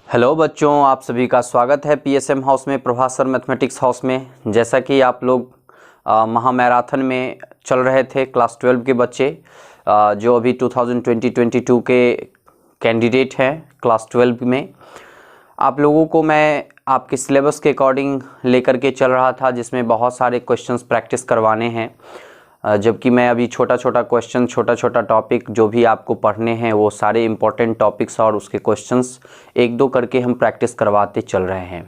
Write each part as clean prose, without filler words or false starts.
Hello बच्चों, आप सभी का स्वागत है पीएसएम हाउस में, प्रभास सर मैथमेटिक्स हाउस में। जैसा कि आप लोग महामैराथन में चल रहे थे, क्लास 12 के बच्चे जो अभी 2020-22 के कैंडिडेट हैं क्लास 12 में, आप लोगों को मैं आपके सिलेबस के अकॉर्डिंग लेकर के चल रहा था, जिसमें बहुत सारे क्वेश्चंस प्रैक्टिस करवाने हैं। जबकि मैं अभी छोटा छोटा क्वेश्चन, छोटा छोटा टॉपिक जो भी आपको पढ़ने हैं वो सारे इम्पोर्टेंट टॉपिक्स और उसके क्वेश्चंस एक दो करके हम प्रैक्टिस करवाते चल रहे हैं।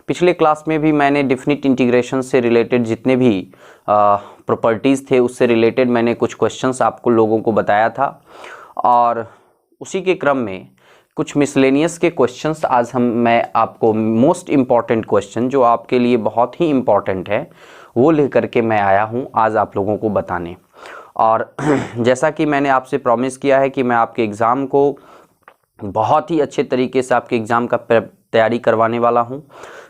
पिछले क्लास में भी मैंने डेफिनिट इंटीग्रेशन से रिलेटेड जितने भी प्रॉपर्टीज़ थे उससे रिलेटेड मैंने कुछ क्वेश्चंस आपको लोगों को बताया था, और उसी के क्रम में कुछ मिसलेनियस के क्वेश्चंस आज मैं आपको मोस्ट इम्पॉर्टेंट क्वेश्चन जो आपके लिए बहुत ही इम्पॉर्टेंट है वो लेकर के मैं आया हूँ आज आप लोगों को बताने। और जैसा कि मैंने आपसे प्रॉमिस किया है कि मैं आपके एग्ज़ाम को बहुत ही अच्छे तरीके से आपके एग्ज़ाम का तैयारी करवाने वाला हूँ,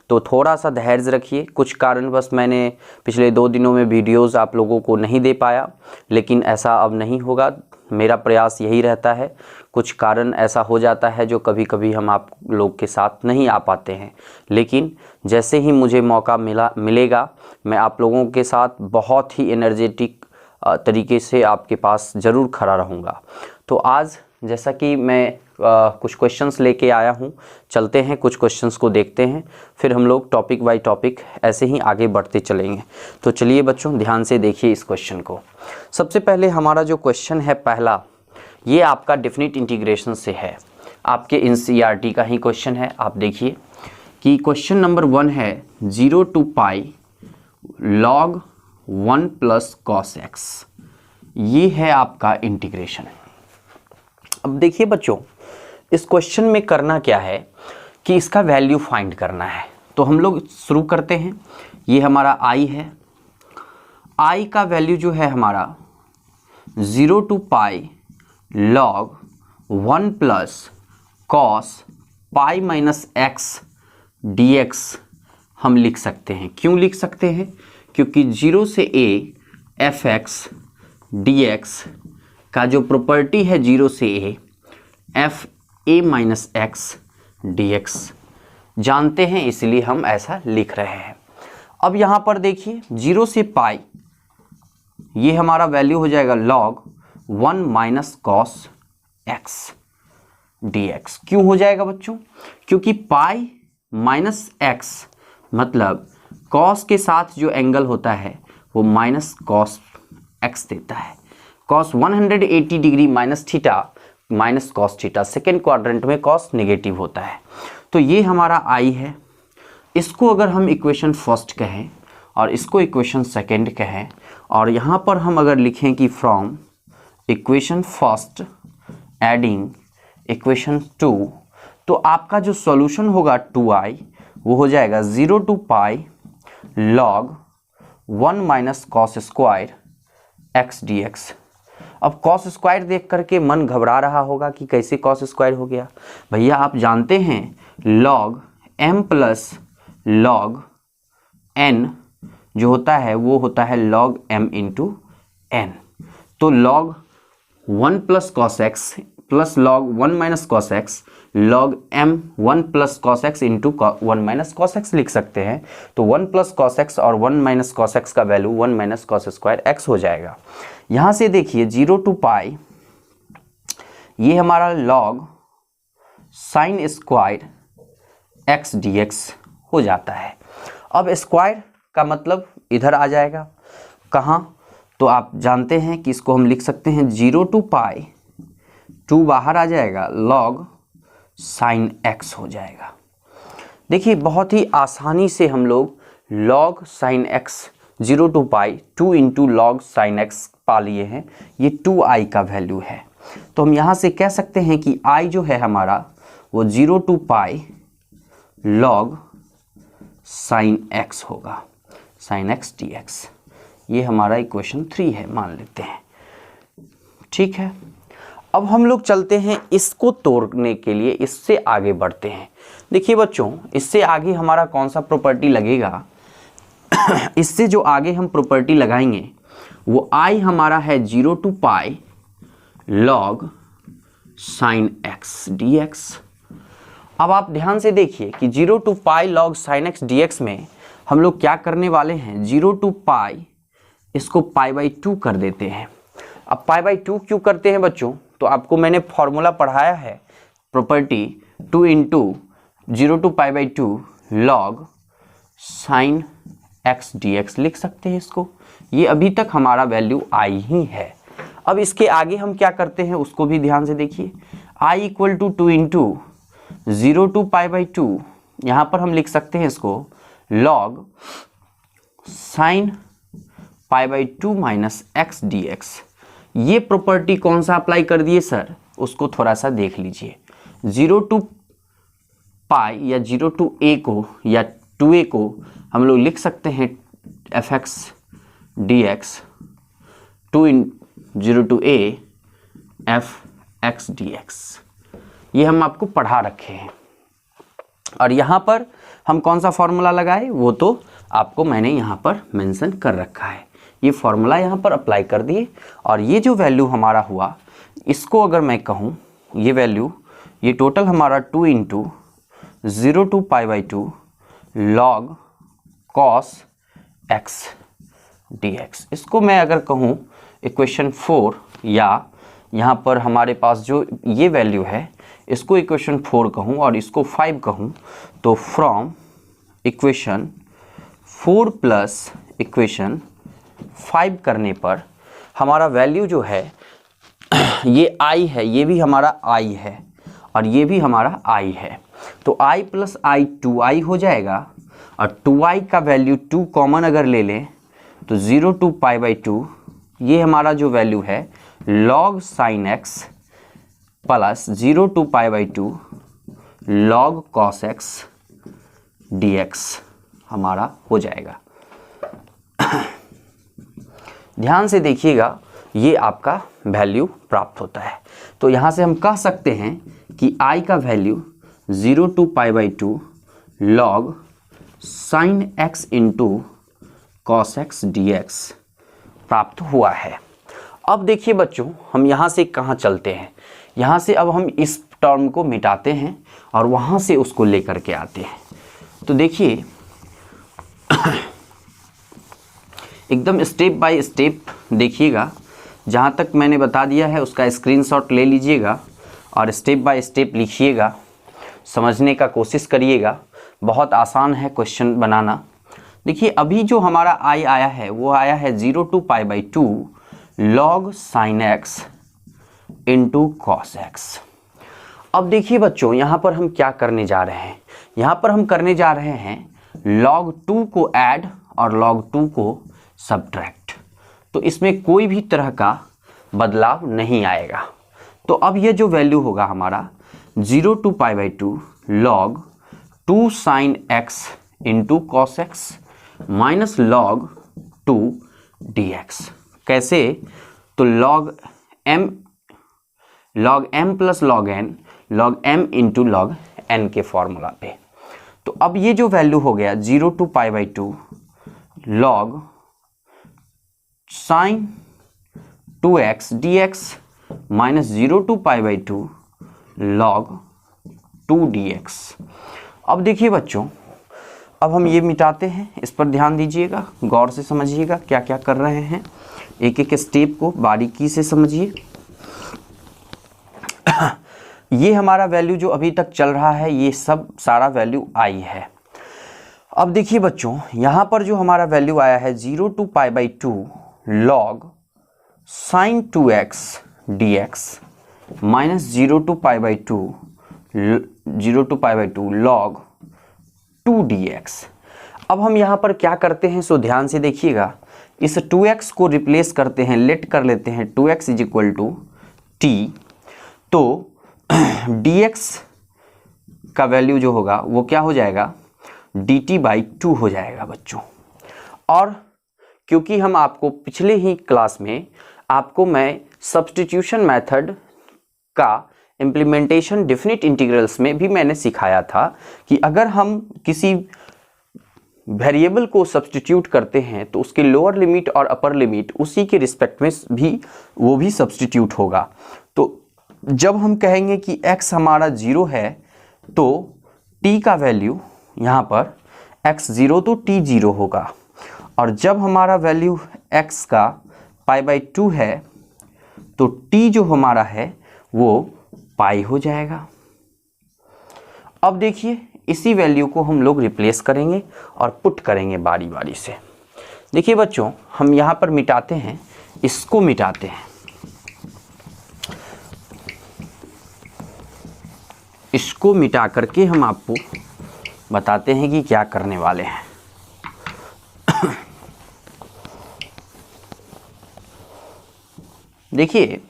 तो थोड़ा सा धैर्य रखिए। कुछ कारणवश मैंने पिछले 2 दिनों में वीडियोज़ आप लोगों को नहीं दे पाया, लेकिन ऐसा अब नहीं होगा। मेरा प्रयास यही रहता है। कुछ कारण ऐसा हो जाता है जो कभी कभी हम आप लोग के साथ नहीं आ पाते हैं, लेकिन जैसे ही मुझे मौका मिलेगा मैं आप लोगों के साथ बहुत ही एनर्जेटिक तरीके से आपके पास ज़रूर खड़ा रहूँगा। तो आज जैसा कि मैं कुछ क्वेश्चंस लेके आया हूँ, चलते हैं कुछ क्वेश्चंस को देखते हैं, फिर हम लोग टॉपिक बाय टॉपिक ऐसे ही आगे बढ़ते चलेंगे। तो चलिए बच्चों, ध्यान से देखिए इस क्वेश्चन को। सबसे पहले हमारा जो क्वेश्चन है पहला, ये आपका डेफिनिट इंटीग्रेशन से है, आपके एनसीईआरटी का ही क्वेश्चन है। आप देखिए कि क्वेश्चन नंबर 1 है 0 to pi log 1 plus cos x. ये है आपका इंटीग्रेशन। अब देखिए बच्चों, इस क्वेश्चन में करना क्या है कि इसका वैल्यू फाइंड करना है। तो हम लोग शुरू करते हैं। ये हमारा i है। i का वैल्यू जो है हमारा 0 to pi log 1 plus cos pi minus x dx हम लिख सकते हैं। क्यों लिख सकते हैं? क्योंकि 0 से a fx dx का जो प्रॉपर्टी है 0 से a f a minus x dx जानते हैं, इसलिए हम ऐसा लिख रहे हैं। अब यहाँ पर देखिए 0 से पाई, ये हमारा वैल्यू हो जाएगा log 1 minus cos x dx। क्यों हो जाएगा बच्चों? क्योंकि पाई माइनस एक्स मतलब कॉस के साथ जो एंगल होता है वो माइनस कॉस एक्स देता है। Cos 180 degree minus theta minus cos theta, second quadrant में कॉस नेगेटिव होता है। तो ये हमारा आई है। इसको अगर हम इक्वेशन फर्स्ट कहें और इसको इक्वेशन सेकेंड कहें, और यहाँ पर हम अगर लिखें कि from equation first adding equation 2, तो आपका जो सॉल्यूशन होगा 2i वो हो जाएगा 0 to pi log 1 minus cos square x dx। अब कॉस स्क्वायर देख करके मन घबरा रहा होगा कि कैसे कॉस स्क्वायर हो गया। भैया आप जानते हैं log m plus log n जो होता है वो होता है log m इंटू n। तो log 1 plus cos x plus log 1 minus cos x log m 1 plus cos x into 1 minus cos x लिख सकते हैं। तो 1 प्लस कॉस एक्स और 1 माइनस कॉस एक्स का value 1 minus cos square x हो जाएगा। यहाँ से देखिए 0 to पाई, ये हमारा log sine square x dx हो जाता है। अब स्क्वायर का मतलब इधर आ जाएगा, कहाँ? तो आप जानते हैं कि इसको हम लिख सकते हैं 0 to पाई, 2 बाहर आ जाएगा, log साइन x हो जाएगा। देखिए बहुत ही आसानी से हम लोग log sine x 0 to pi 2 into log sine x पा लिए हैं। ये 2i का वैल्यू है। तो हम यहाँ से कह सकते हैं कि i जो है हमारा वो 0 to pi log sine x होगा, साइन x dx। ये हमारा इक्वेशन 3 है, मान लेते हैं। ठीक है, अब हम लोग चलते हैं इसको तोड़ने के लिए, इससे आगे बढ़ते हैं। देखिए बच्चों, इससे आगे हमारा कौन सा प्रॉपर्टी लगेगा? इससे जो आगे हम प्रॉपर्टी लगाएंगे वो i हमारा है 0 to pi log sine x dx। अब आप ध्यान से देखिए कि 0 to pi log sin x dx में हम लोग क्या करने वाले हैं, 0 to पाई इसको π/2 कर देते हैं। अब π/2 क्यों करते हैं बच्चों, तो आपको मैंने फॉर्मूला पढ़ाया है property 2 into 0 to π/2 log sin x dx लिख सकते हैं इसको। ये अभी तक हमारा वैल्यू i ही है। अब इसके आगे हम क्या करते हैं उसको भी ध्यान से देखिए, i equal to 2 into 0 to π/2, यहाँ पर हम लिख सकते हैं इसको log sin π/2 minus x dx। ये प्रॉपर्टी कौन सा अप्लाई कर दिए सर, उसको थोड़ा सा देख लीजिए। 0 to पाई या 0 to a को या 2a को हम लोग लिख सकते हैं fx dx 2 in 0 to a fx dx। ये हम आपको पढ़ा रखे हैं और यहाँ पर हम कौन सा फॉर्मूला लगाए वो तो आपको मैंने यहाँ पर मेंशन कर रखा है। ये फॉर्मूला यहाँ पर अप्लाई कर दिए और ये जो वैल्यू हमारा हुआ, इसको अगर मैं कहूँ ये वैल्यू, ये टोटल हमारा 2 into 0 to π/2 log cos x dx। इसको मैं अगर कहूँ इक्वेशन 4, या यहाँ पर हमारे पास जो ये वैल्यू है इसको इक्वेशन 4 कहूँ और इसको 5 कहूँ, तो फ्रॉम इक्वेशन 4 प्लस इक्वेशन 5 करने पर हमारा वैल्यू जो है ये i है, ये भी हमारा i है और ये भी हमारा i है। तो i प्लस i 2i हो जाएगा और 2i का वैल्यू 2 कॉमन अगर ले लें तो 0 to π/2 ये हमारा जो वैल्यू है log sin x plus 0 to π/2 log cos x dx हमारा हो जाएगा। ध्यान से देखिएगा, ये आपका वैल्यू प्राप्त होता है। तो यहाँ से हम कह सकते हैं कि i का value 0 to π/2 log sin x into cos x dx प्राप्त हुआ है। अब देखिए बच्चों, हम यहाँ से कहाँ चलते हैं, यहाँ से अब हम इस टर्म को मिटाते हैं और वहाँ से उसको लेकर के आते हैं। तो देखिए एकदम स्टेप बाय स्टेप देखिएगा, जहाँ तक मैंने बता दिया है उसका स्क्रीनशॉट ले लीजिएगा और स्टेप बाय स्टेप लिखिएगा, समझने का कोशिश करिएगा। बहुत आसान है क्वेश्चन बनाना। देखिए अभी जो हमारा i आया है वो आया है 0 to π/2 log sin x into cos x। अब देखिए बच्चों, यहाँ पर हम क्या करने जा रहे हैं, यहाँ पर हम करने जा रहे हैं log 2 को ऐड और log 2 को सब्ट्रैक्ट। तो इसमें कोई भी तरह का बदलाव नहीं आएगा। तो अब ये जो वैल्यू होगा हमारा 0 to π/2 log 2 sin x into cos x minus log 2 dx। कैसे, तो log m plus log m into log n के फॉर्मूला पे। तो अब ये जो वैल्यू हो गया 0 to π/2 log sin 2x dx minus 0 to π/2 log 2 dx। अब देखिए बच्चों, अब हम ये मिटाते हैं, इस पर ध्यान दीजिएगा, गौर से समझिएगा क्या क्या कर रहे हैं, एक एक स्टेप को बारीकी से समझिए। ये हमारा वैल्यू जो अभी तक चल रहा है ये सब सारा वैल्यू i है। अब देखिए बच्चों, यहाँ पर जो हमारा वैल्यू आया है 0 to π/2 log sin 2x dx minus 0 to π/2 log 2 dx। अब हम यहाँ पर क्या करते हैं, सो ध्यान से देखिएगा, इस 2x को रिप्लेस करते हैं, लेट कर लेते हैं 2x is equal to t। तो dx का वैल्यू जो होगा वो क्या हो जाएगा, dt/2 हो जाएगा बच्चों। और क्योंकि हम आपको पिछले ही क्लास में आपको मैं सब्स्टिट्यूशन मेथड का इम्प्लीमेंटेशन डेफिनिट इंटीग्रल्स में भी मैंने सिखाया था कि अगर हम किसी वेरिएबल को सब्स्टिट्यूट करते हैं तो उसके लोअर लिमिट और अपर लिमिट उसी के रिस्पेक्ट में भी वो भी सब्स्टिट्यूट होगा। तो जब हम कहेंगे कि x हमारा 0 है तो t का वैल्यू यहाँ पर x0 तो t0 होगा, और जब हमारा वैल्यू x का π/2 है तो t जो हमारा है वो पाई हो जाएगा। अब देखिए इसी वैल्यू को हम लोग रिप्लेस करेंगे और पुट करेंगे बारी बारी से। देखिए बच्चों, हम यहाँ पर मिटाते हैं, इसको मिटाते हैं, इसको मिटा करके हम आपको बताते हैं कि क्या करने वाले हैं। देखिए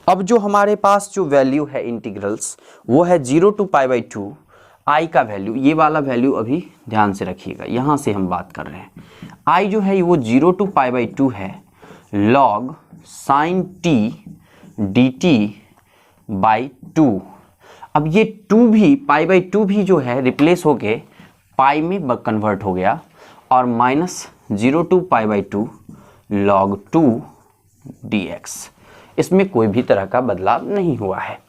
अब जो हमारे पास जो वैल्यू है इंटीग्रल्स वो है 0 to π/2 i का वैल्यू, ये वाला वैल्यू अभी ध्यान से रखिएगा, यहाँ से हम बात कर रहे हैं। i जो है वो 0 to π/2 है log sin t dt/2। अब ये 2 भी π/2 भी जो है रिप्लेस होके पाई में कन्वर्ट हो गया, और -0 to π/2 log 2 dx, इसमें कोई भी तरह का बदलाव नहीं हुआ है।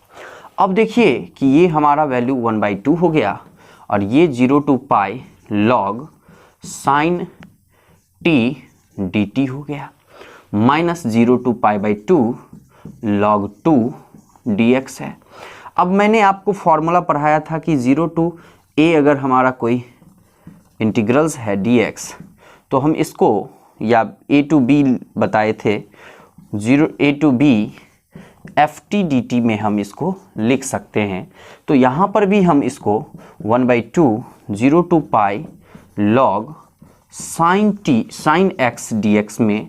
अब देखिए कि ये हमारा वैल्यू 1/2 हो गया, और ये 0 to π log sin t dt हो गया, -0 to π/2 log 2 dx है। अब मैंने आपको फॉर्मूला पढ़ाया था कि 0 to a अगर हमारा कोई इंटीग्रल्स है dx, तो हम इसको, या a to b बताए थे, 0a to b ft dt में हम इसको लिख सकते हैं। तो यहाँ पर भी हम इसको 1/2 0 to π log sin x dx में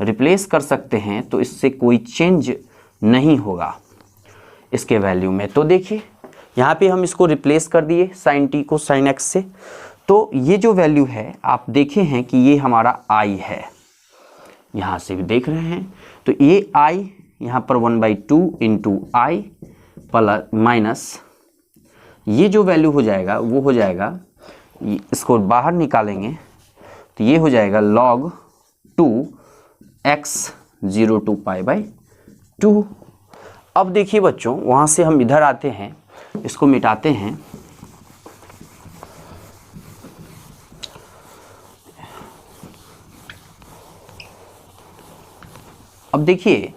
रिप्लेस कर सकते हैं, तो इससे कोई चेंज नहीं होगा इसके वैल्यू में। तो देखिए यहाँ पे हम इसको रिप्लेस कर दिए sin t को sin x से, तो ये जो वैल्यू है आप देखे हैं कि ये हमारा i है, यहाँ से भी देख रहे हैं। तो ये i यहाँ पर 1/2 इंटू i प्लस माइनस ये जो वैल्यू हो जाएगा वो हो जाएगा, इसको बाहर निकालेंगे तो ये हो जाएगा log 2 x 0 to π/2। अब देखिए बच्चों, वहाँ से हम इधर आते हैं, इसको मिटाते हैं, अब देखिए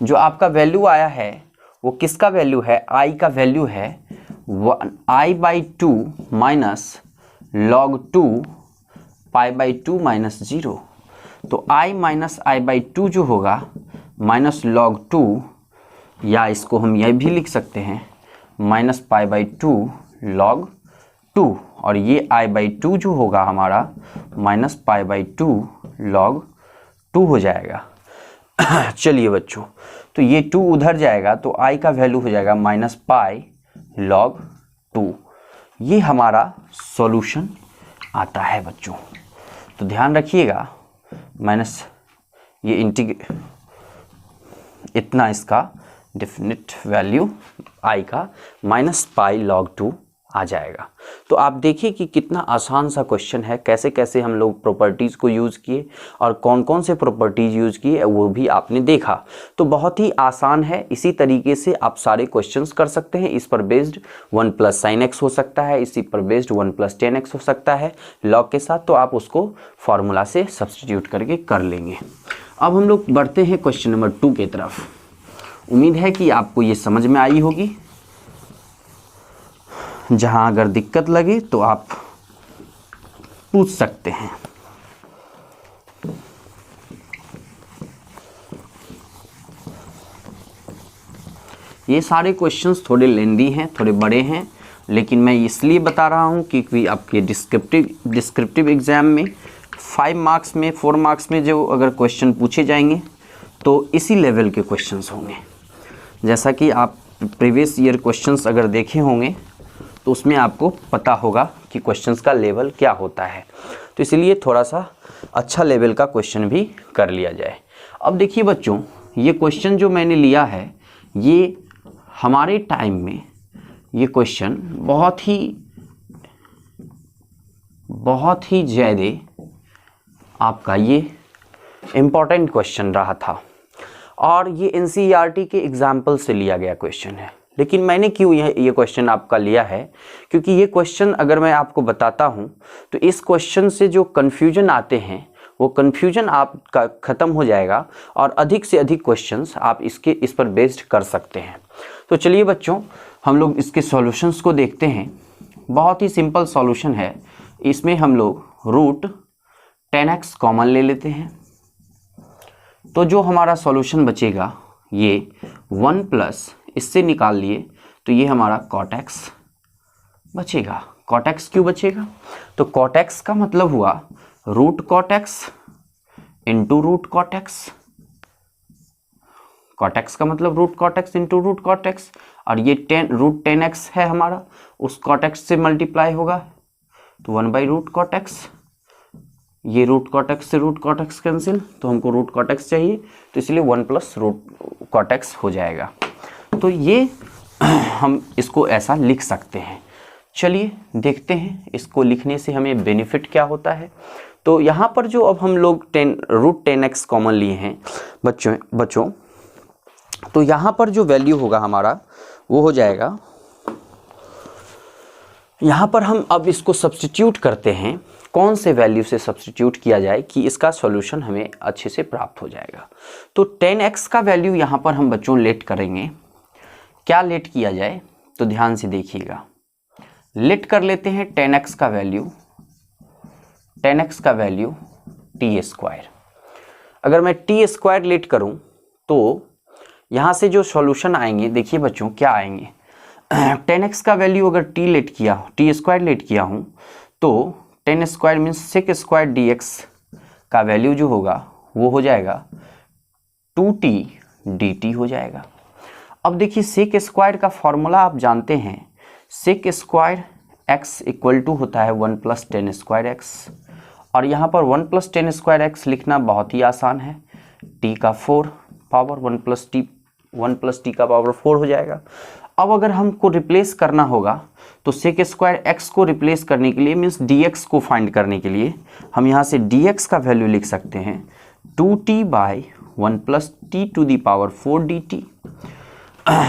जो आपका वैल्यू आया है वो किसका वैल्यू है, i का वैल्यू है i/2 माइनस log 2 π/2 माइनस 0। तो i माइनस i/2 जो होगा माइनस log 2, या इसको हम यह भी लिख सकते हैं माइनस π/2 log 2, और ये i/2 जो होगा हमारा माइनस π/2 log 2 हो जाएगा। चलिए बच्चों, तो ये 2 उधर जाएगा तो i का वैल्यू हो जाएगा माइनस पाई log 2। ये हमारा सॉल्यूशन आता है बच्चों। तो ध्यान रखिएगा, माइनस ये इतना इसका डेफिनेट वैल्यू i का माइनस पाई log 2 आ जाएगा। तो आप देखिए कि कितना आसान सा क्वेश्चन है, कैसे कैसे हम लोग प्रॉपर्टीज़ को यूज़ किए और कौन कौन से प्रॉपर्टीज़ यूज़ किए वो भी आपने देखा। तो बहुत ही आसान है, इसी तरीके से आप सारे क्वेश्चंस कर सकते हैं। इस पर बेस्ड 1 + sin x हो सकता है, इसी पर बेस्ड 1 + tan x हो सकता है लॉग के साथ, तो आप उसको फार्मूला से सब्सटीट्यूट करके कर लेंगे। अब हम लोग बढ़ते हैं क्वेश्चन नंबर 2 की तरफ। उम्मीद है कि आपको ये समझ में आई होगी। जहां अगर दिक्कत लगे तो आप पूछ सकते हैं। ये सारे क्वेश्चंस थोड़े लेंदी हैं, थोड़े बड़े हैं, लेकिन मैं इसलिए बता रहा हूं क्योंकि आपके डिस्क्रिप्टिव एग्जाम में 5 मार्क्स में 4 मार्क्स में जो अगर क्वेश्चन पूछे जाएंगे तो इसी लेवल के क्वेश्चंस होंगे। जैसा कि आप प्रीवियस ईयर क्वेश्चंस अगर देखे होंगे तो उसमें आपको पता होगा कि क्वेश्चंस का लेवल क्या होता है। तो इसलिए थोड़ा सा अच्छा लेवल का क्वेश्चन भी कर लिया जाए। अब देखिए बच्चों, ये क्वेश्चन जो मैंने लिया है, ये हमारे टाइम में ये क्वेश्चन बहुत ही ज़्यादा आपका ये इम्पॉर्टेंट क्वेश्चन रहा था, और ये NCERT के एग्जाम्पल से लिया गया क्वेश्चन है। लेकिन मैंने क्यों ये क्वेश्चन आपका लिया है, क्योंकि ये क्वेश्चन अगर मैं आपको बताता हूँ तो इस क्वेश्चन से जो कन्फ्यूजन आते हैं वो कन्फ्यूजन आपका ख़त्म हो जाएगा और अधिक से अधिक क्वेश्चंस आप इस पर बेस्ड कर सकते हैं। तो चलिए बच्चों, हम लोग इसके सॉल्यूशंस को देखते हैं। बहुत ही सिंपल सॉल्यूशन है। इसमें हम लोग रूट 10x कॉमन ले लेते हैं, तो जो हमारा सॉल्यूशन बचेगा ये 1 प्लस इससे निकाल लिए तो ये हमारा cot x बचेगा। cot x क्यों बचेगा? तो cot x का मतलब हुआ root cot x into root cot x। cot x का मतलब root cot x into root cot x, और ये रूट 10x है हमारा, उस cot x से मल्टीप्लाई होगा तो 1 बाई रूट cot x। ये रूट cot x से रूट cot x कैंसिल, तो हमको रूट cot x चाहिए, तो इसलिए 1 प्लस रूट cot x हो जाएगा। तो ये हम इसको ऐसा लिख सकते हैं। चलिए देखते हैं इसको लिखने से हमें बेनिफिट क्या होता है। तो यहाँ पर जो अब हम लोग रूट 10x कॉमन लिए हैं बच्चों, तो यहाँ पर जो वैल्यू होगा हमारा वो हो जाएगा, यहाँ पर हम अब इसको सब्स्टिट्यूट करते हैं। कौन से वैल्यू से सब्स्टिट्यूट किया जाए कि इसका सॉल्यूशन हमें अच्छे से प्राप्त हो जाएगा। तो 10x का वैल्यू यहाँ पर हम बच्चों लेट करेंगे। क्या लेट किया जाए तो ध्यान से देखिएगा। लेट कर लेते हैं 10x का वैल्यू टी स्क्वायर। अगर मैं टी स्क्वायर लेट करूं तो यहाँ से जो सॉल्यूशन आएंगे, देखिए बच्चों क्या आएंगे। 10x का वैल्यू अगर टी स्क्वायर लेट किया हूँ तो 10 square means sec square dx का वैल्यू जो होगा वो हो जाएगा 2t dt हो जाएगा। अब देखिए सेक स्क्वायर का फॉर्मूला आप जानते हैं, sec square x equal to होता है 1 प्लस 10 स्क्वायर x, और यहाँ पर 1 प्लस 10 स्क्वायर x लिखना बहुत ही आसान है। t का 4 पावर 1 प्लस t का पावर 4 हो जाएगा। अब अगर हमको रिप्लेस करना होगा तो सेक स्क्वायर x को रिप्लेस करने के लिए मीन्स dx को फाइंड करने के लिए हम यहाँ से dx का वैल्यू लिख सकते हैं 2t by 1 plus t to the power 4 dt।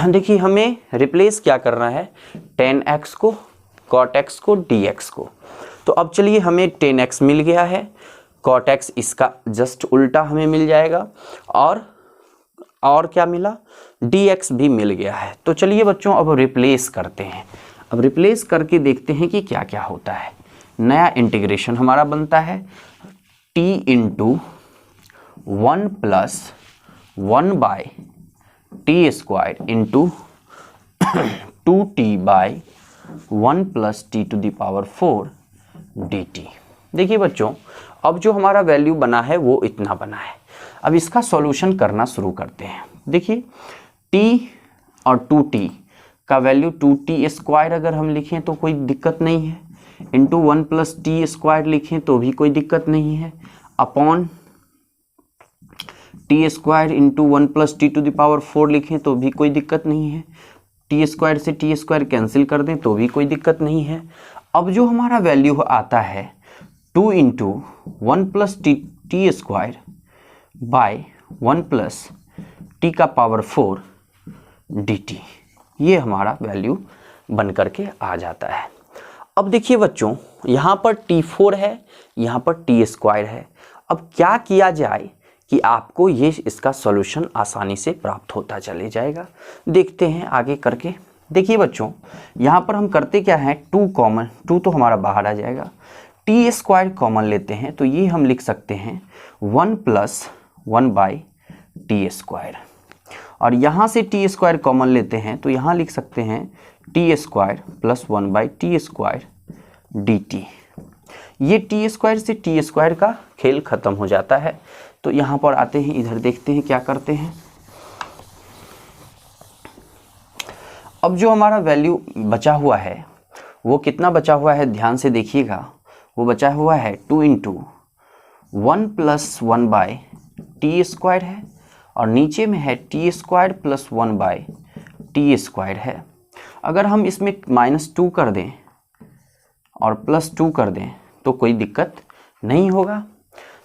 देखिए हमें रिप्लेस क्या करना है, 10x को, cot x को, dx को। तो अब चलिए हमें 10x मिल गया है, cot x इसका जस्ट उल्टा हमें मिल जाएगा, और क्या मिला, dx भी मिल गया है। तो चलिए बच्चों अब रिप्लेस करते हैं। अब रिप्लेस करके देखते हैं कि क्या क्या होता है। नया इंटीग्रेशन हमारा बनता है t into 1 plus 1 by t square into 2t by 1 plus t to the power 4 dt। देखिए बच्चों अब जो हमारा वैल्यू बना है वो इतना बना है। अब इसका सॉल्यूशन करना शुरू करते हैं। देखिए t और 2t का वैल्यू 2t स्क्वायर अगर हम लिखें तो कोई दिक्कत नहीं है, इंटू 1 प्लस टी स्क्वायर लिखें तो भी कोई दिक्कत नहीं है, upon t square into 1 plus t to the power 4 लिखें तो भी कोई दिक्कत नहीं है, टी स्क्वायर से टी स्क्वायर कैंसिल कर दें तो भी कोई दिक्कत नहीं है। अब जो हमारा वैल्यू आता है 2 into 1 plus T square by 1 plus T का पावर 4 dt, ये हमारा वैल्यू बन करके आ जाता है। अब देखिए बच्चों यहाँ पर t4 है, यहाँ पर टी स्क्वायर है। अब क्या किया जाए कि आपको ये इसका सॉल्यूशन आसानी से प्राप्त होता चले जाएगा। देखते हैं आगे करके। देखिए बच्चों यहाँ पर हम करते क्या हैं, 2 कॉमन, 2 तो हमारा बाहर आ जाएगा, टी स्क्वायर कॉमन लेते हैं तो ये हम लिख सकते हैं 1 प्लस 1 बाई टी स्क्वायर, और यहाँ से टी स्क्वायर कॉमन लेते हैं तो यहाँ लिख सकते हैं T square plus 1 by t square dt। ये टी स्क्वायर से टी स्क्वायर का खेल ख़त्म हो जाता है। तो यहाँ पर आते हैं, इधर देखते हैं क्या करते हैं। अब जो हमारा वैल्यू बचा हुआ है वो कितना बचा हुआ है, ध्यान से देखिएगा। वो बचा हुआ है 2 into 1 plus 1 by t square है, और नीचे में है t square plus 1 by t square है। अगर हम इसमें -2 कर दें और +2 कर दें तो कोई दिक्कत नहीं होगा,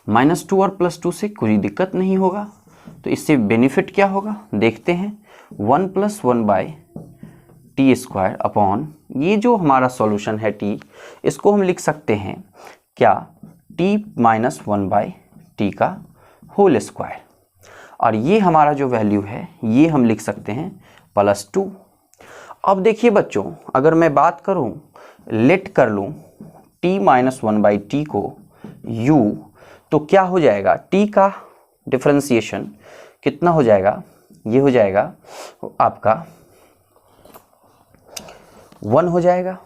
-2 और +2 से कोई दिक्कत नहीं होगा। तो इससे बेनिफिट क्या होगा देखते हैं, 1 plus 1 by t square upon ये जो हमारा सॉल्यूशन है टी, इसको हम लिख सकते हैं क्या, टी माइनस 1/t का होल स्क्वायर, और ये हमारा जो वैल्यू है ये हम लिख सकते हैं +2। अब देखिए बच्चों, अगर मैं बात करूं, लेट कर लूं t माइनस 1/t को u, तो क्या हो जाएगा, t का डिफरेंशिएशन कितना हो जाएगा, ये हो जाएगा आपका 1 हो जाएगा,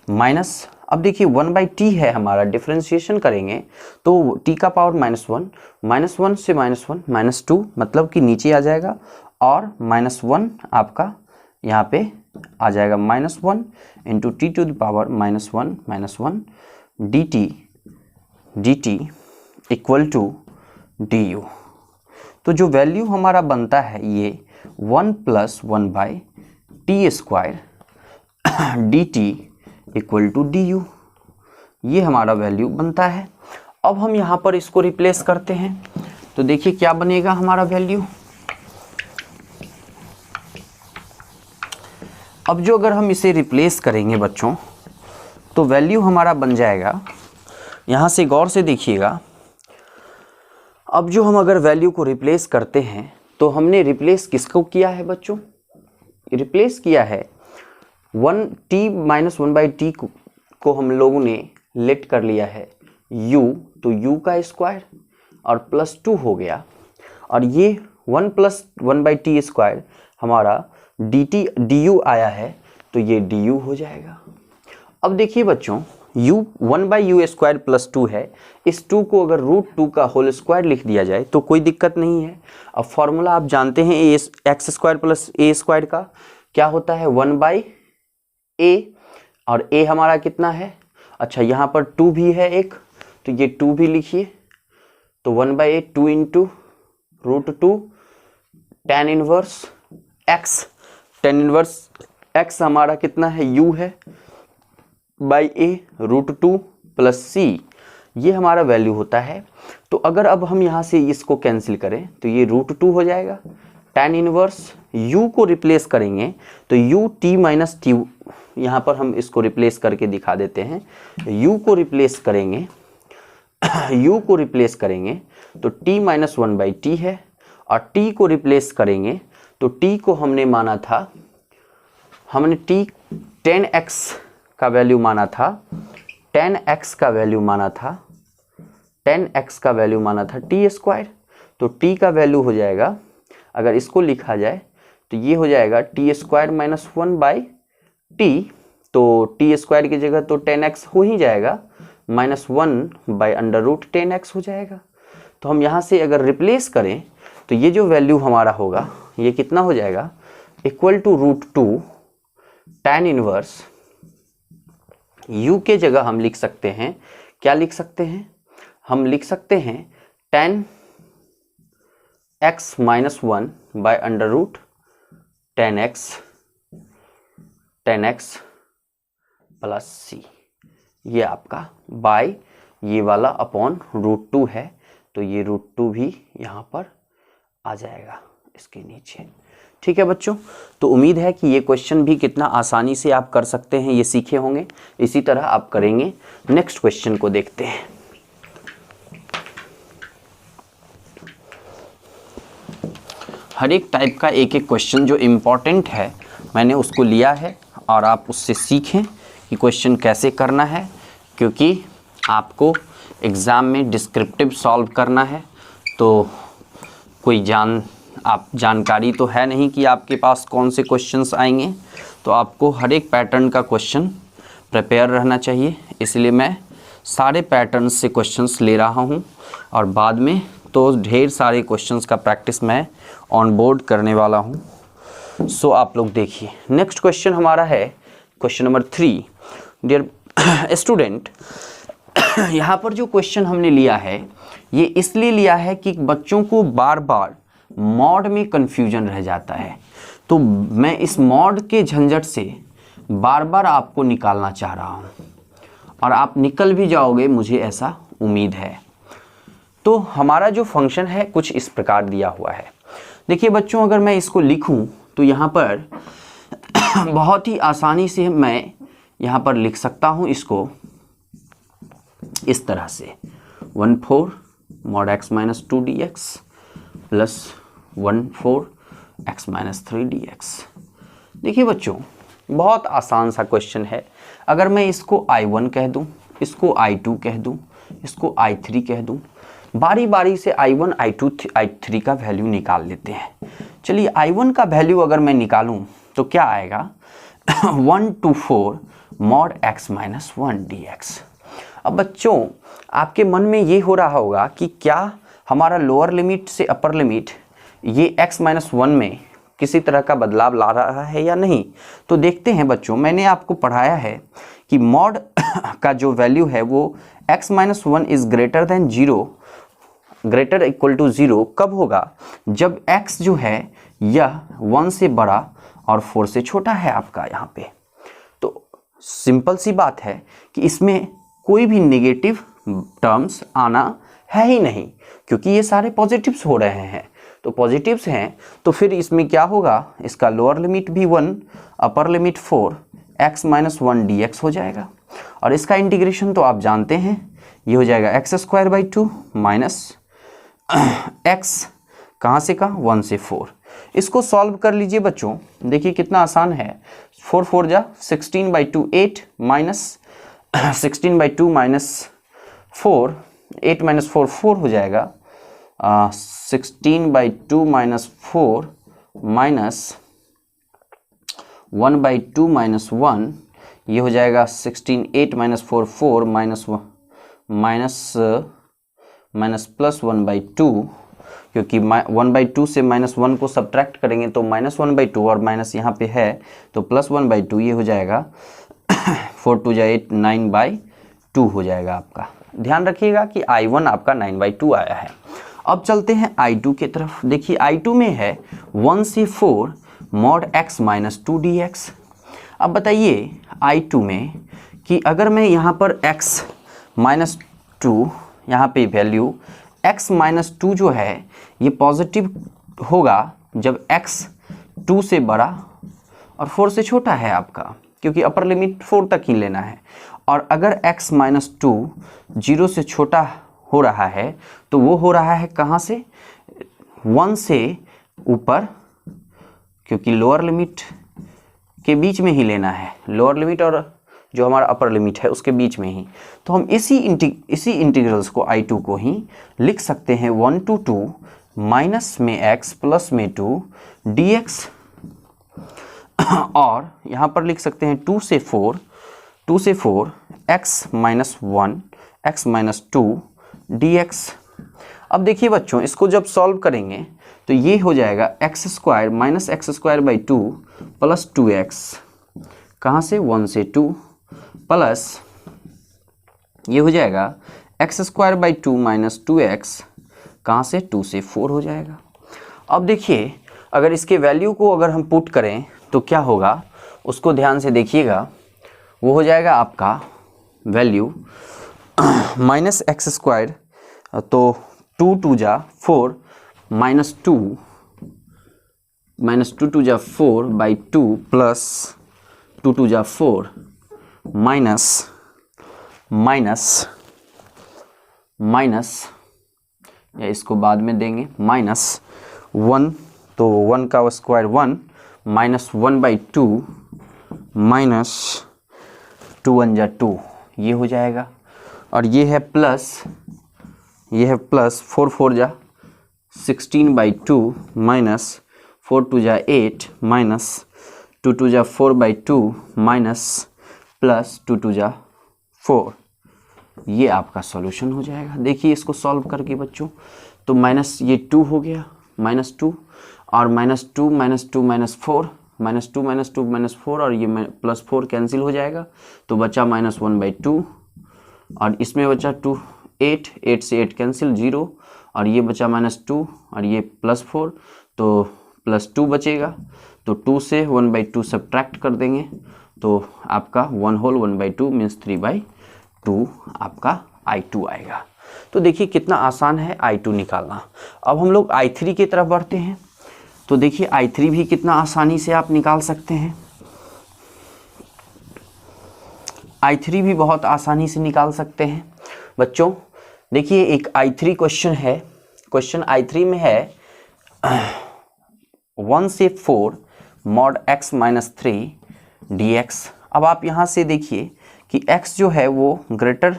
माइनस अब देखिए 1/t है हमारा, डिफरेंशिएशन करेंगे तो t का पावर -1, -1 से -1 -2, मतलब कि नीचे आ जाएगा, और -1 आपका यहाँ पे आ जाएगा, -1 into t to the power -1 dt equal to du। तो जो वैल्यू हमारा बनता है ये 1 + 1/t square dt equal to du, ये हमारा वैल्यू बनता है। अब हम यहाँ पर इसको रिप्लेस करते हैं, तो देखिए क्या बनेगा हमारा वैल्यू। अब जो अगर हम इसे रिप्लेस करेंगे बच्चों, तो वैल्यू हमारा बन जाएगा, यहाँ से गौर से देखिएगा। अब जो हम अगर वैल्यू को रिप्लेस करते हैं, तो हमने रिप्लेस किसको किया है बच्चों, रिप्लेस किया है 1t माइनस 1/t को हम लोगों ने लेट कर लिया है u, तो u का स्क्वायर और +2 हो गया, और ये 1 + 1/t स्क्वायर हमारा du आया है, तो ये du हो जाएगा। अब देखिए बच्चों, u 1/u स्क्वायर +2 है, इस 2 को अगर √2 का होल स्क्वायर लिख दिया जाए तो कोई दिक्कत नहीं है। अब फॉर्मूला आप जानते हैं x² + a² का क्या होता है, 1/a, और a हमारा कितना है, अच्छा यहाँ पर 2 भी है एक, तो ये 2 भी लिखिए, तो 1/a 2 into √2 tan inverse x, tan inverse x हमारा कितना है, u है, बाई a √2 + c, ये हमारा वैल्यू होता है। तो अगर अब हम यहाँ से इसको कैंसिल करें तो ये √2 हो जाएगा, tan इनवर्स u को रिप्लेस करेंगे तो u t माइनस t, यहाँ पर हम इसको रिप्लेस करके दिखा देते हैं, u को रिप्लेस करेंगे u को रिप्लेस करेंगे तो t माइनस 1/t है, और t को रिप्लेस करेंगे तो t को हमने माना था, हमने t 10x का वैल्यू माना था, 10x का वैल्यू माना था, 10x का वैल्यू माना था t स्क्वायर, तो t का वैल्यू हो जाएगा, अगर इसको लिखा जाए तो ये हो जाएगा t स्क्वायर माइनस 1/t, तो t स्क्वायर की जगह तो 10x हो ही जाएगा, -1/√10x हो जाएगा। तो हम यहाँ से अगर रिप्लेस करें तो ये जो वैल्यू हमारा होगा ये कितना हो जाएगा, equal to √2 tan inverse u के जगह हम लिख सकते हैं, क्या लिख सकते हैं, हम लिख सकते हैं tan x - 1/√10x + c, ये आपका बाय ये वाला अपॉन √2 है, तो ये √2 भी यहाँ पर आ जाएगा इसके नीचे। ठीक है बच्चों, तो उम्मीद है कि ये क्वेश्चन भी कितना आसानी से आप कर सकते हैं, ये सीखे होंगे, इसी तरह आप करेंगे। नेक्स्ट क्वेश्चन को देखते हैं। हर एक टाइप का एक एक क्वेश्चन जो इम्पोर्टेंट है मैंने उसको लिया है, और आप उससे सीखें कि क्वेश्चन कैसे करना है, क्योंकि आपको एग्ज़ाम में डिस्क्रिप्टिव सॉल्व करना है, तो कोई जानकारी तो है नहीं कि आपके पास कौन से क्वेश्चंस आएंगे, तो आपको हर एक पैटर्न का क्वेश्चन प्रिपेयर रहना चाहिए। इसलिए मैं सारे पैटर्न से क्वेश्चंस ले रहा हूं, और बाद में तो ढेर सारे क्वेश्चंस का प्रैक्टिस मैं ऑन बोर्ड करने वाला हूं। सो आप लोग देखिए, नेक्स्ट क्वेश्चन हमारा है क्वेश्चन नंबर 3। डियर स्टूडेंट, यहाँ पर जो क्वेश्चन हमने लिया है ये इसलिए लिया है कि बच्चों को बार बार मॉड में कन्फ्यूजन रह जाता है, तो मैं इस मॉड के झंझट से बार बार आपको निकालना चाह रहा हूँ, और आप निकल भी जाओगे, मुझे ऐसा उम्मीद है। तो हमारा जो फंक्शन है कुछ इस प्रकार दिया हुआ है। देखिए बच्चों, अगर मैं इसको लिखूं तो यहाँ पर बहुत ही आसानी से मैं यहाँ पर लिख सकता हूँ इसको इस तरह से 1/4 mod x minus 2 dx plus 1/4 x minus 3 dx। देखिए बच्चों, बहुत आसान सा क्वेश्चन है। अगर मैं इसको I1 कह दूं, इसको I2 कह दूं, इसको I3 कह दूं, बारी बारी से I1, I2, I3 का वैल्यू निकाल लेते हैं। चलिए I1 का वैल्यू अगर मैं निकालूं तो क्या आएगा 1/4 mod x माइनस 1 dx। अब बच्चों, आपके मन में ये हो रहा होगा कि क्या हमारा लोअर लिमिट से अपर लिमिट ये x माइनस 1 में किसी तरह का बदलाव ला रहा है या नहीं। तो देखते हैं बच्चों, मैंने आपको पढ़ाया है कि मॉड का जो वैल्यू है वो x minus 1 is greater than 0, greater equal to 0 कब होगा, जब x जो है यह 1 से बड़ा और 4 से छोटा है आपका यहाँ पे। तो सिंपल सी बात है कि इसमें कोई भी नेगेटिव टर्म्स आना है ही नहीं, क्योंकि ये सारे पॉजिटिव्स हो रहे हैं। तो पॉजिटिव्स हैं तो फिर इसमें क्या होगा, इसका लोअर लिमिट भी 1, upper limit 4, x minus 1 dx हो जाएगा। और इसका इंटीग्रेशन तो आप जानते हैं, ये हो जाएगा x²/2 माइनस x कहाँ से का 1 से 4। इसको सॉल्व कर लीजिए बच्चों, देखिए कितना आसान है। 4 4 जा 16/2 8 माइनस 16/2 माइनस 4, 8 माइनस 4 4 हो जाएगा। 16/2 माइनस 4 माइनस 1/2 माइनस 1, ये हो जाएगा 16, 8 माइनस 4 4 माइनस प्लस 1/2, क्योंकि 1/2 से -1 को सब्ट्रैक्ट करेंगे तो -1/2 और माइनस यहाँ पे है तो प्लस 1/2, ये हो जाएगा 4 2 जा 8 9/2 हो जाएगा आपका। ध्यान रखिएगा कि I1 आपका 9/2 आया है। अब चलते हैं I2 की तरफ। देखिए I2 में है 1 से 4 mod x माइनस 2 dx। अब बताइए I2 में कि अगर मैं यहाँ पर x माइनस 2, यहाँ पे वैल्यू x माइनस 2 जो है ये पॉजिटिव होगा जब x 2 से बड़ा और 4 से छोटा है आपका, क्योंकि अपर लिमिट 4 तक ही लेना है। और अगर x माइनस 2 0 से छोटा हो रहा है तो वो हो रहा है कहाँ से, 1 से ऊपर, क्योंकि लोअर लिमिट के बीच में ही लेना है, लोअर लिमिट और जो हमारा अपर लिमिट है उसके बीच में ही। तो हम इसी इंटीग्रल्स को I2 को ही लिख सकते हैं 1 to 2 माइनस में x प्लस में 2 dx, और यहाँ पर लिख सकते हैं 2 से 4 x minus 1 x minus 2 dx। अब देखिए बच्चों, इसको जब सॉल्व करेंगे तो ये हो जाएगा x² minus x²/2 plus 2x, कहाँ से 1 से 2, प्लस ये हो जाएगा x²/2 माइनस 2x, कहाँ से 2 से 4 हो जाएगा। अब देखिए अगर इसके वैल्यू को अगर हम पुट करें तो क्या होगा, उसको ध्यान से देखिएगा। वो हो जाएगा आपका वैल्यू माइनस x², तो 2 2 जा 4 माइनस 2 2 जा 4/2 प्लस 2 2 जा 4 माइनस या इसको बाद में देंगे माइनस 1, तो 1 का स्क्वायर 1 माइनस 1/2 माइनस 2 1 जा 2, ये हो जाएगा। और ये है प्लस 4 4 जा 16/2 माइनस 4 2 जा 8 माइनस 2 2 जा 4/2 माइनस प्लस 2 2 जा 4, ये आपका सॉल्यूशन हो जाएगा। देखिए इसको सॉल्व करके बच्चों, तो माइनस ये 2 हो गया, -2 और -2 -2 -4 -2 -2 -4 और ये +4 कैंसिल हो जाएगा, तो बचा -1/2 और इसमें बचा 2 8 से 8 कैंसिल 0 और ये बचा -2 और ये +4, तो +2 बचेगा, तो 2 से 1/2 सब्ट्रैक्ट कर देंगे तो आपका 1 होल 1/2 मीन्स 3/2 आपका I2 आएगा। तो देखिए कितना आसान है I2 निकालना। अब हम लोग I3 की तरफ बढ़ते हैं। तो देखिए I3 भी कितना आसानी से आप निकाल सकते हैं, I3 भी बहुत आसानी से निकाल सकते हैं बच्चों। देखिए एक I3 क्वेश्चन है, क्वेश्चन I3 में है 1 से 4 mod x माइनस 3 dx। अब आप यहाँ से देखिए कि x जो है वो ग्रेटर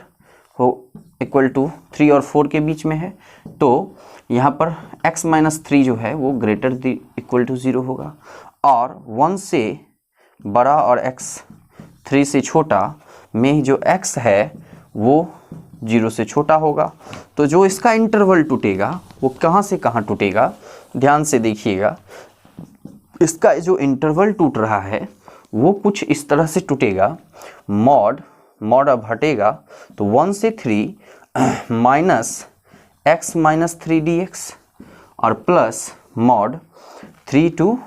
हो इक्वल टू 3 और 4 के बीच में है, तो यहाँ पर x माइनस 3 जो है वो ग्रेटर इक्वल टू 0 होगा, और 1 से बड़ा और x 3 से छोटा में जो x है वो 0 से छोटा होगा। तो जो इसका इंटरवल टूटेगा वो कहाँ से कहाँ टूटेगा, ध्यान से देखिएगा। इसका जो इंटरवल टूट रहा है वो कुछ इस तरह से टूटेगा, मॉड अब हटेगा तो 1 से 3 माइनस x माइनस 3 dx और plus mod 3 to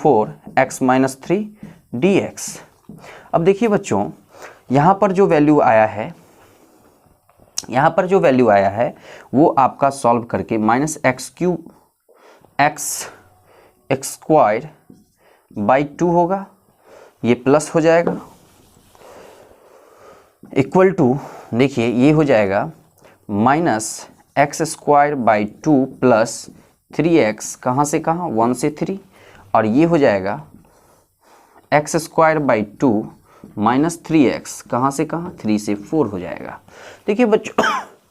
4 x minus 3 dx। अब देखिए बच्चों यहाँ पर जो वैल्यू आया है, यहाँ पर जो वैल्यू आया है वो आपका सॉल्व करके माइनस x स्क्वायर बाई 2 होगा, ये प्लस हो जाएगा, इक्वल टू देखिए ये हो जाएगा minus x square by 2 plus 3x, कहाँ से कहाँ 1 से 3, और ये हो जाएगा x square by 2 minus 3x, कहाँ से कहाँ 3 से 4 हो जाएगा। देखिए बच्चों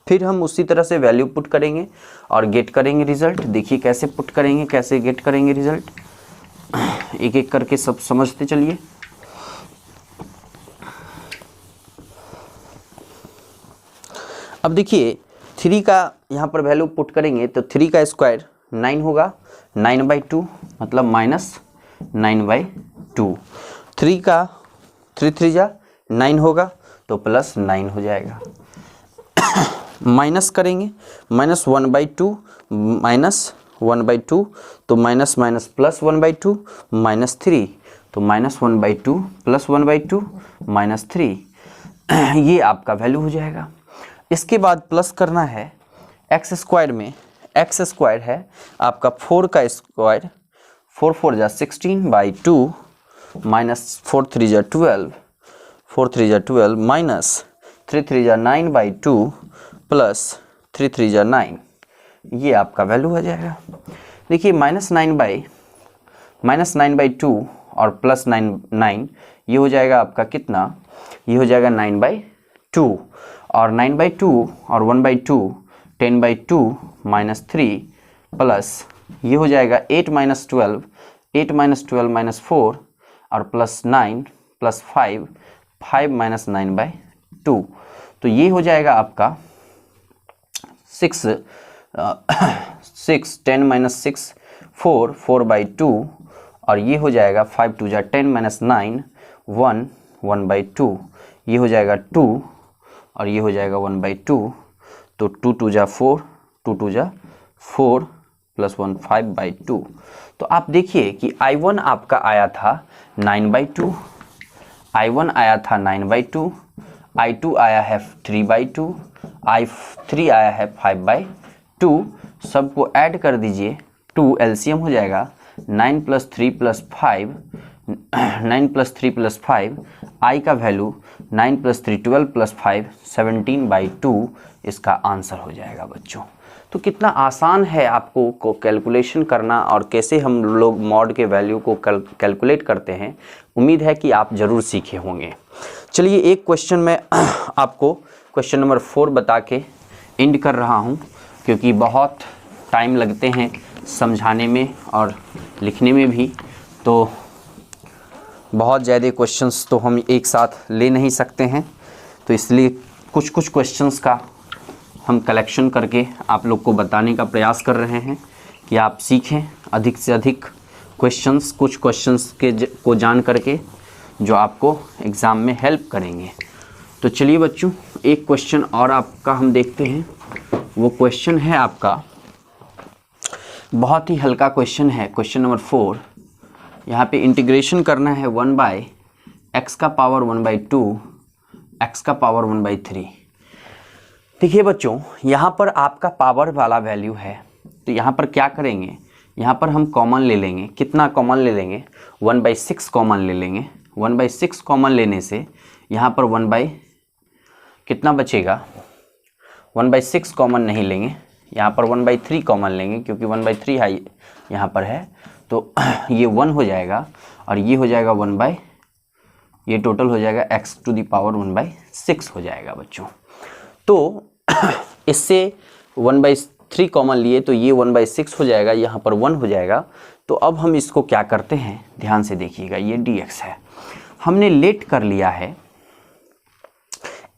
फिर हम उसी तरह से वैल्यू पुट करेंगे और गेट करेंगे रिजल्ट। देखिए कैसे पुट करेंगे, कैसे गेट करेंगे रिजल्ट, एक एक करके सब समझते चलिए। अब देखिए 3 का यहाँ पर वैल्यू पुट करेंगे तो 3 का स्क्वायर 9 होगा, 9/2 मतलब माइनस 9/2। 3 का 3 3 जा 9 होगा तो प्लस 9 हो जाएगा। माइनस करेंगे, माइनस 1/2 माइनस 1/2 तो माइनस माइनस प्लस 1/2 माइनस 3, तो माइनस 1/2 प्लस 1/2 माइनस 3, ये आपका वैल्यू हो जाएगा। इसके बाद प्लस करना है एक्स स्क्वायर में, एक्स स्क्वायर है आपका 4 का स्क्वायर, 4 4 जा 16/2 माइनस 4 3 जा 12, 4 3 जा 12 माइनस 3 3 जा 9/2 प्लस 3 3 जा 9, ये आपका वैल्यू हो जाएगा। देखिए माइनस 9/2 और प्लस 9 ये हो जाएगा आपका कितना, ये हो जाएगा 9/2, और 9/2 और 1/2 10/2 माइनस 3 प्लस ये हो जाएगा 8 माइनस 12 माइनस 4 और प्लस 9 प्लस 5 माइनस 9/2, तो ये हो जाएगा आपका 6 10 माइनस 6 4/2, और ये हो जाएगा 5 2 जा 10 माइनस 9 1/2, ये हो जाएगा 2 और ये हो जाएगा 1/2, तो 2 2 जा 4 2 2 जा 4 प्लस 1 5/2। तो आप देखिए कि I1 आपका आया था 9/2, I1 आया था 9/2, I2 आया है 3/2, I3 आया है 5/2, सबको ऐड कर दीजिए, 2 एलसीएम हो जाएगा 9 + 3 + 5, 9 + 3 + 5, I का वैल्यू 9 + 3 12 + 5 17/2 इसका आंसर हो जाएगा बच्चों। तो कितना आसान है आपको को कैलकुलेशन करना और कैसे हम लोग मॉड के वैल्यू को कैलकुलेट करते हैं। उम्मीद है कि आप ज़रूर सीखे होंगे। चलिए एक क्वेश्चन मैं आपको क्वेश्चन नंबर 4 बता के एंड कर रहा हूं, क्योंकि बहुत टाइम लगते हैं समझाने में और लिखने में भी, तो बहुत ज़्यादा क्वेश्चंस तो हम एक साथ ले नहीं सकते हैं, तो इसलिए कुछ क्वेश्चंस का हम कलेक्शन करके आप लोग को बताने का प्रयास कर रहे हैं कि आप सीखें अधिक से अधिक क्वेश्चंस, कुछ क्वेश्चंस को जान करके जो आपको एग्ज़ाम में हेल्प करेंगे। तो चलिए बच्चों एक क्वेश्चन और आपका हम देखते हैं। वो क्वेश्चन है आपका बहुत ही हल्का क्वेश्चन है, क्वेश्चन नंबर 4। यहाँ पे इंटीग्रेशन करना है 1/x का पावर 1/2 x का पावर 1/3। देखिए बच्चों यहाँ पर आपका पावर वाला वैल्यू है तो यहाँ पर क्या करेंगे, यहाँ पर हम कॉमन ले लेंगे। कितना कॉमन ले लेंगे, 1/6 कॉमन ले लेंगे। 1/6 कॉमन लेने से यहाँ पर कितना बचेगा, 1/6 कॉमन नहीं लेंगे, यहाँ पर 1/3 कॉमन लेंगे क्योंकि 1/3 हाई यहाँ पर है। तो ये 1 हो जाएगा और ये हो जाएगा ये टोटल हो जाएगा x⁴ 1/6 हो जाएगा बच्चों। तो इससे 1/3 कॉमन लिए तो ये 1/6 हो जाएगा, यहाँ पर 1 हो जाएगा। तो अब हम इसको क्या करते हैं, ध्यान से देखिएगा, ये dx है, हमने लेट कर लिया है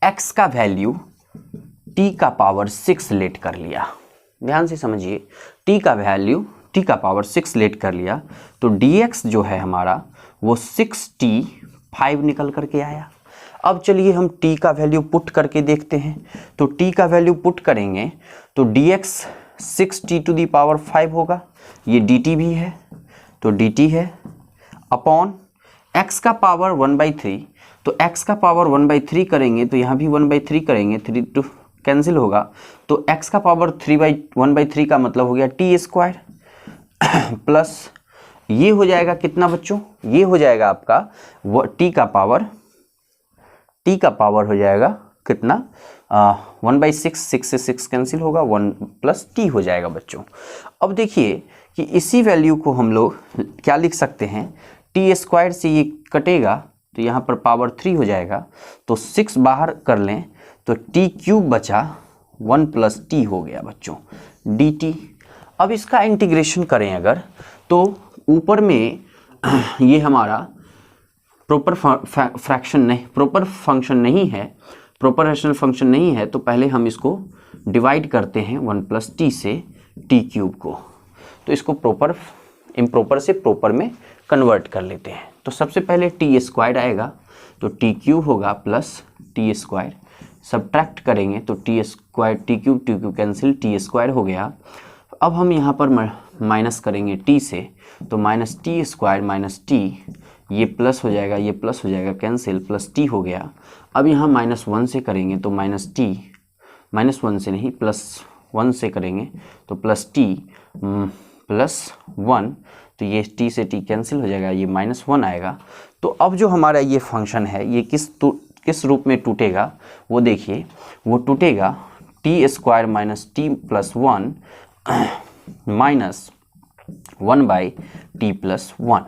x का वैल्यू t⁻6 लेट कर लिया। ध्यान से समझिए, t का वैल्यू t⁻6 लेट कर लिया, तो dx जो है हमारा वो 6t5 निकल करके आया। अब चलिए हम t का वैल्यू पुट करके देखते हैं। तो t का वैल्यू पुट करेंगे तो dx 6t⁵ होगा, ये dt भी है तो dt है, अपॉन x का पावर 1/3, तो x का पावर 1/3 करेंगे तो यहाँ भी 1/3 करेंगे, 3 to कैंसिल होगा, तो x का पावर 1/3 का मतलब हो गया t² प्लस ये हो जाएगा कितना बच्चों, ये हो जाएगा आपका t का पावर हो जाएगा कितना, 1/6, 6 से 6 कैंसिल होगा, 1 प्लस t हो जाएगा बच्चों। अब देखिए कि इसी वैल्यू को हम लोग क्या लिख सकते हैं, t² से ये कटेगा तो यहाँ पर पावर 3 हो जाएगा, तो 6 बाहर कर लें तो t³ बचा, 1 प्लस t हो गया बच्चों dt। अब इसका इंटीग्रेशन करें अगर, तो ऊपर में ये हमारा प्रॉपर फंक्शन नहीं है, प्रॉपर रैशनल फंक्शन नहीं है, तो पहले हम इसको डिवाइड करते हैं 1 प्लस t से t³ को, तो इसको इम्प्रॉपर से प्रॉपर में कन्वर्ट कर लेते हैं। तो सबसे पहले t² आएगा तो t³ होगा प्लस t², सब्ट्रैक्ट करेंगे तो t² कैंसिल, t² हो गया। अब हम यहाँ पर माइनस करेंगे t से, तो -t² माइनस t, ये प्लस हो जाएगा, ये प्लस हो जाएगा, कैंसिल, प्लस t हो गया। अब यहाँ -1 से करेंगे तो -1 से नहीं +1 से करेंगे तो प्लस t प्लस 1, तो ये t से t कैंसिल हो जाएगा, ये -1 आएगा। तो अब जो हमारा ये फंक्शन है ये किस रूप में टूटेगा वो देखिए, वो टूटेगा t² minus t plus 1 minus 1/t plus 1।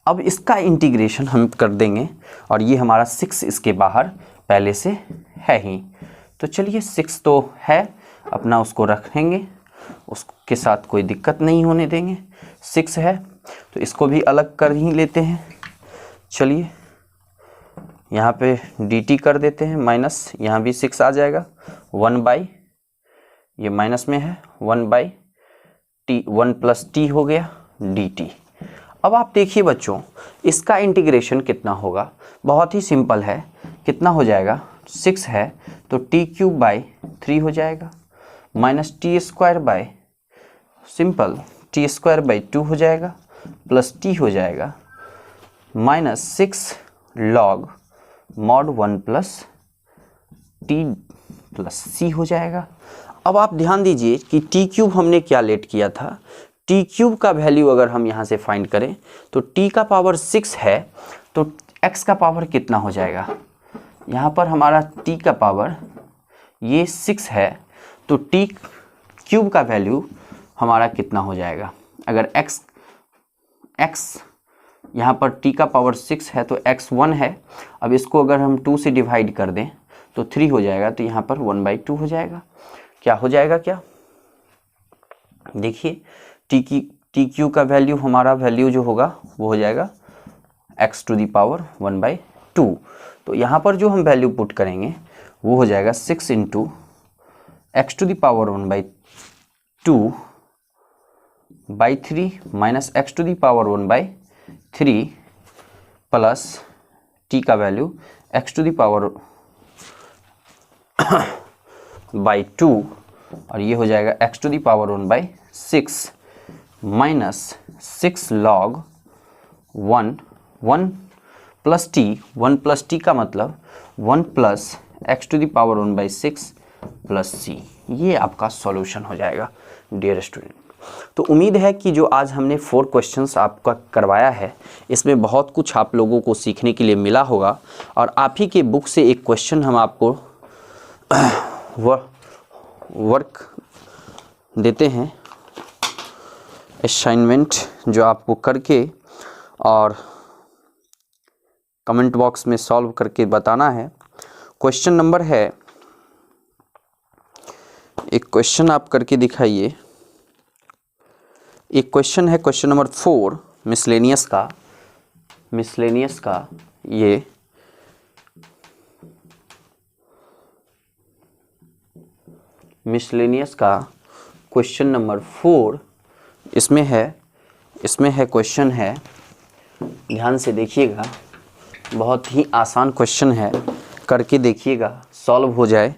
अब इसका इंटीग्रेशन हम कर देंगे और ये हमारा 6 इसके बाहर पहले से है ही, तो चलिए 6 तो है अपना, उसको रखेंगे, उसके साथ कोई दिक्कत नहीं होने देंगे। 6 है तो इसको भी अलग कर ही लेते हैं। चलिए यहाँ पे dt कर देते हैं माइनस, यहाँ भी 6 आ जाएगा, 1/, ये माइनस में है, 1/t, 1 प्लस t हो गया dt। अब आप देखिए बच्चों इसका इंटीग्रेशन कितना होगा, बहुत ही सिंपल है, कितना हो जाएगा, 6 है तो t³ 3 हो जाएगा, माइनस t² सिंपल t² 2 हो जाएगा, प्लस t हो जाएगा -6 log mod 1 plus t plus c हो जाएगा। अब आप ध्यान दीजिए कि t³ हमने क्या लेट किया था, t³ का वैल्यू अगर हम यहाँ से फाइंड करें तो t का पावर 6 है तो x का पावर कितना हो जाएगा, यहाँ पर हमारा t का पावर ये 6 है तो t³ का वैल्यू हमारा कितना हो जाएगा, अगर x यहाँ पर t का पावर 6 है तो x 1 है, अब इसको अगर हम 2 से डिवाइड कर दें तो 3 हो जाएगा, तो यहाँ पर 1/2 हो जाएगा। क्या हो जाएगा, क्या देखिए t³ का वैल्यू, हमारा वैल्यू जो होगा वो हो जाएगा x⁴ 1/2। तो यहाँ पर जो हम वैल्यू पुट करेंगे वो हो जाएगा 6 into x⁴ 1/2/3 minus x⁴ 1/3 plus t का वैल्यू x⁴ 2 और ये हो जाएगा x⁴ 1/6 minus 6 log 1 plus t, 1 plus t का मतलब 1 प्लस x⁴ 1/6 प्लस c। ये आपका सॉल्यूशन हो जाएगा डियर स्टूडेंट। तो उम्मीद है कि जो आज हमने 4 क्वेश्चंस आपका करवाया है इसमें बहुत कुछ आप लोगों को सीखने के लिए मिला होगा। और आप ही के बुक से एक क्वेश्चन हम आपको वर्क देते हैं, असाइनमेंट, जो आपको करके और कमेंट बॉक्स में सॉल्व करके बताना है। क्वेश्चन नंबर है, एक क्वेश्चन आप करके दिखाइए। एक क्वेश्चन है क्वेश्चन नंबर 4 मिसलेनियस का ये मिसलेनियस का क्वेश्चन नंबर 4 इसमें है क्वेश्चन है, ध्यान से देखिएगा, बहुत ही आसान क्वेश्चन है, करके देखिएगा। सॉल्व हो जाए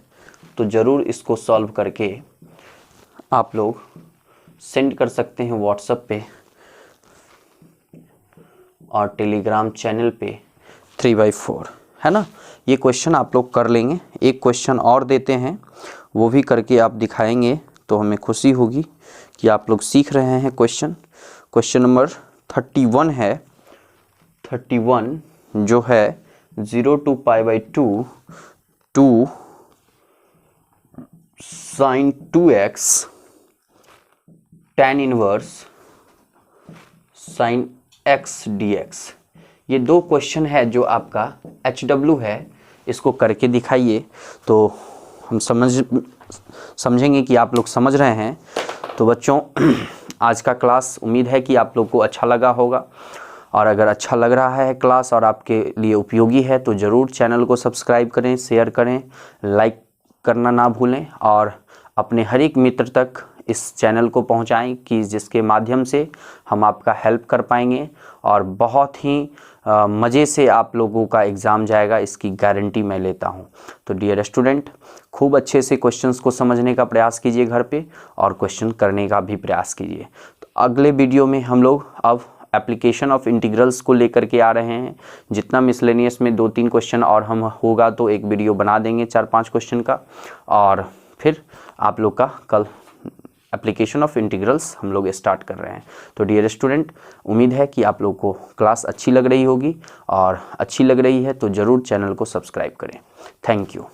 तो ज़रूर इसको सॉल्व करके आप लोग सेंड कर सकते हैं व्हाट्सएप पे और टेलीग्राम चैनल पे 3/4, है ना। ये क्वेश्चन आप लोग कर लेंगे। एक क्वेश्चन और देते हैं, वो भी करके आप दिखाएंगे तो हमें खुशी होगी कि आप लोग सीख रहे हैं। क्वेश्चन नंबर 31 है, 31 जो है 0 to π/2 2 sin 2x tan inverse sin x dx। ये 2 क्वेश्चन है जो आपका HW है, इसको करके दिखाइए तो हम समझेंगे कि आप लोग समझ रहे हैं। तो बच्चों आज का क्लास उम्मीद है कि आप लोग को अच्छा लगा होगा, और अगर अच्छा लग रहा है क्लास और आपके लिए उपयोगी है तो ज़रूर चैनल को सब्सक्राइब करें, शेयर करें, लाइक करना ना भूलें और अपने हर एक मित्र तक इस चैनल को पहुंचाएं कि जिसके माध्यम से हम आपका हेल्प कर पाएंगे और बहुत ही मज़े से आप लोगों का एग्ज़ाम जाएगा, इसकी गारंटी मैं लेता हूं। तो डियर स्टूडेंट, खूब अच्छे से क्वेश्चंस को समझने का प्रयास कीजिए घर पे और क्वेश्चन करने का भी प्रयास कीजिए। तो अगले वीडियो में हम लोग अब एप्लीकेशन ऑफ इंटीग्रल्स को लेकर के आ रहे हैं। जितना मिसलेनियस में 2-3 क्वेश्चन और हम होगा तो एक वीडियो बना देंगे 4-5 क्वेश्चन का, और फिर आप लोग का कल एप्लीकेशन ऑफ इंटीग्रल्स हम लोग स्टार्ट कर रहे हैं। तो डियर स्टूडेंट, उम्मीद है कि आप लोग को क्लास अच्छी लग रही होगी, और अच्छी लग रही है तो ज़रूर चैनल को सब्सक्राइब करें। Thank you.